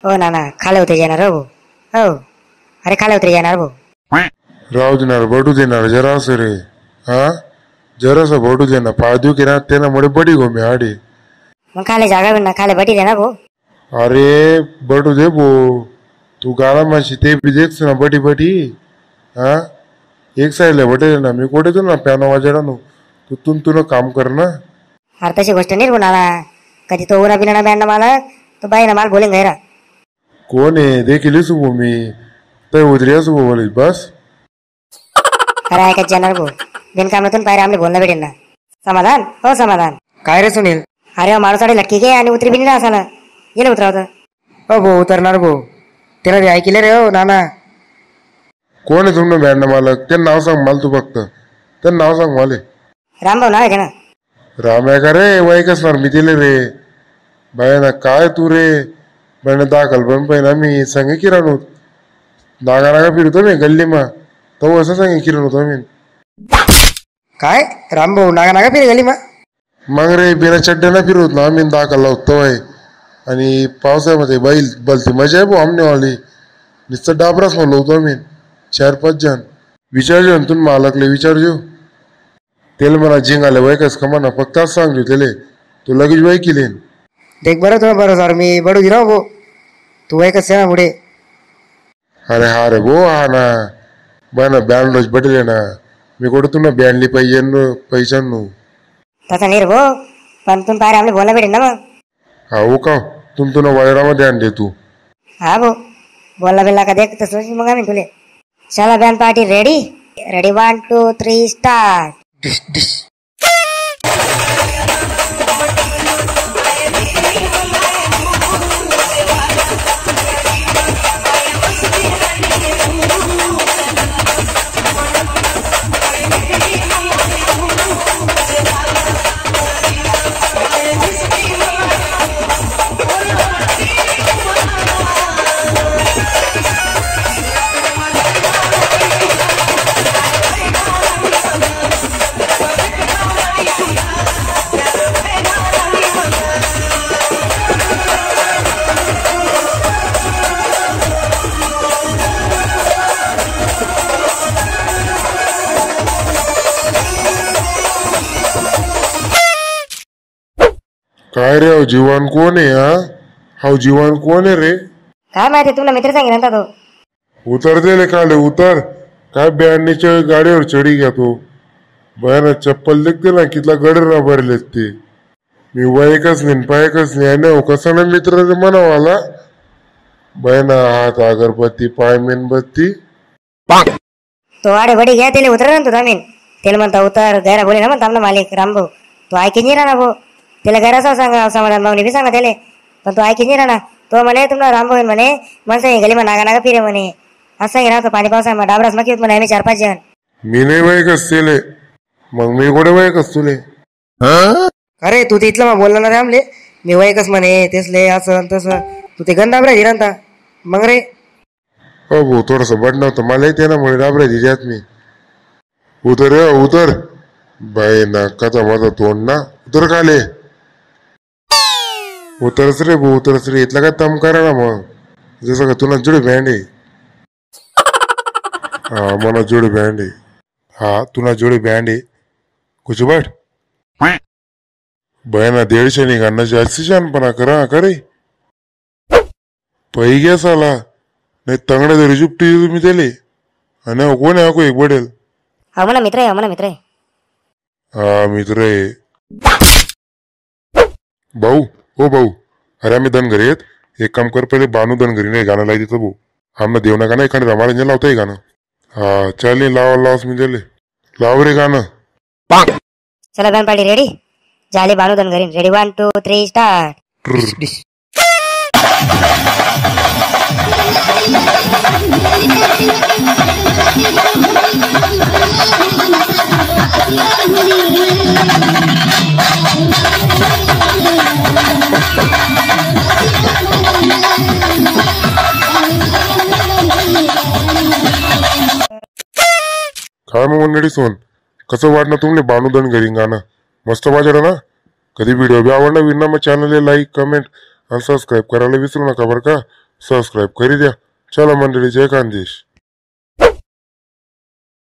हो ना खाले होते जाणार हो हो. अरे खाले उतरे जाणार भाऊ. राहू देणार बडू देणार जरास रे. हा जरासं बडू देना पाय दुखी ना त्यानं मुळे बडी गो मी आडी. मग खाले जागा ना खाले बटी दे ना भाऊ. अरे बडू दे भो तू गाला माशी ते बी देखस ना बटी बटी. हा एक साईडला बटे ना मी कोठे तू ना प्यानो वाजायला नो तू काम कर ना. अरे तशी गोष्ट नाही बोलाला. कधी तो उरा बिना बँड मला तो बाई ना माल बोलेंगे गैरा. कोण आहे देखील सुबो मी तर उतरिया सुबो बोलीस बस. अरे ऐकत जाणार भाऊ. बिनकामातून पायरे आमने बोलणं भेटेल ना. समाधान हो समाधान. काय रे सुनील? अरे माणूस लटकी गे आणि उतरी बिनी ना असाला गेले उतरावतं. हो भाऊ उतरणार भाऊ. त्याला बी ऐकले रे हो नाना. कोण आहे तुमनं बँड मालक ते नाव सांग मला तू फक्त ते नाव सांग मला. रामभाऊ नाव आहे ना. राम्या का रे वय कसणार मी दिले रे बाय ना काय तू रे बहिण दाखल पण पहिला मी सांगे किराण होत नागा नागा फिरतो मी गल्ली मा तो असं सांगे किरण होतो मी. काय रामभाऊ नागा नागा फिरे गेली मग रे बिना चड्ड्याना फिरवत ना आम्ही दाखल लावतो आहे. आणि पावसाळ्यामध्ये बैल बलती मजा आहे भाऊ आमनेवाली नुसतं डाबराच म्हणलो होतो आम्ही 4-5 जण. विचारजो तुम्ही मालकले विचारजो त्याला मला झिंगाले वय कस का म्हणा फक्त असं सांगજો त्याले तू लगेच वय केले. देख बरं तुला बरं सर मी बडू दिरा भाऊ तू वय कसं ना पुढे. अरे हा रे भो हा ना बा ना बँड रोज बटले ना मी कुठं तुला बँडली पाहिजे पैशांनो. तसा नाही रे भाऊ पण तुम्ही पायरे आमने बोलणं भेटेल ना मग. हा हो का तुला वैरामध्ये ध्यान दे तू. हा भाऊ बोलला बिल्ला का देख तसं मग आम्ही तुले. चला band party ready ready 1 2 3 start. Dish dish. काय रे जीवन कोण आहे हा जीवन कोण आहे रे. काय माहिती तुला मित्र सांगितलं तो. उतर दे काले उतर काय बँडनीच्या गाडीवर चढी घ्या तो बयाना चप्पल देखते ना कितला गडर ना भरलेत ते. मी वयकच नाही पायकच नाही आणि कसं ना मित्र म्हणावाला बयाना हात अगरबत्ती पाय मेणबत्ती. तो आडे बडी घ्या त्याला उतर ना तू जामीन त्याला म्हणता उतर गैरा बोले ना म्हणता आमना मालिक रामभाऊ तो ऐकी नाही राहणार भाऊ. त्याला गैराचा सांगा समाधान भाऊनी बी सांगा त्याला पण तो ऐकी नाही राहणार. तो म्हणे तुम्हाला रामभाऊ म्हणे माणसं गली मग नागा नागा फिरे म्हणे असं राहतो पाणी पावसा डाबरास मग म्हणे आम्ही 4-5 जण. मी नाही वयकच तेले मग मी कुठे वयकच तुले. अरे तू ते इथलं मग बोलला ना रे आमले मी वयकच म्हणे तेसले असं तसं तू ते गंध डाबरा हिरांता मग रे. हो भाऊ थोडस बट नव्हतं मला येते ना मुळे डाबरा दिल्यात मी. उतर रे उतर बाई ना कथा माझा तोंड ना उतर खाले उतरच रे भाऊ उतरच रे इथला काय तम करा ना मग जसं का तुला जुडी बँड आहे. हा मला जोडी बँड आहे. हा तुला जोडी बँड आहे कुछ बाट बयाना 150 निघाणं जास्ती छानपणा करा करे पै घ्या साला नाही तंगड्या तरी जुपटी तुम्ही त्याले आणि कोण आहे एक बडेल. हा म्हणा मित्र आहे म्हणा मित्र आहे. हा मित्र आहे भाऊ हो भाऊ अरे आम्ही धनगरी आहेत एक काम कर पहिले बानू धनगरी नाही गाणं लाई देतो भाऊ आमना देऊ नका नाही एखाद्या रमाला लावता गाणं. हा चालेल लावास मी दिले लाव रे गाणं. चला बँड पार्टी रेडी झाले बानूदन घरी रेडी 1 2 3 स्टार्ट. काय मग मंडळी सोन कसं वाटणं तुमले बानूदन घरी गाणं मस्त वाजलं ना. कधी व्हिडिओ बी आवडला विना मग चॅनलला लाईक कमेंट आणि सबस्क्राईब करायला विसरू नका बरं का. सबस्क्राईब करी द्या. चला मंडळी, जय खानदेश.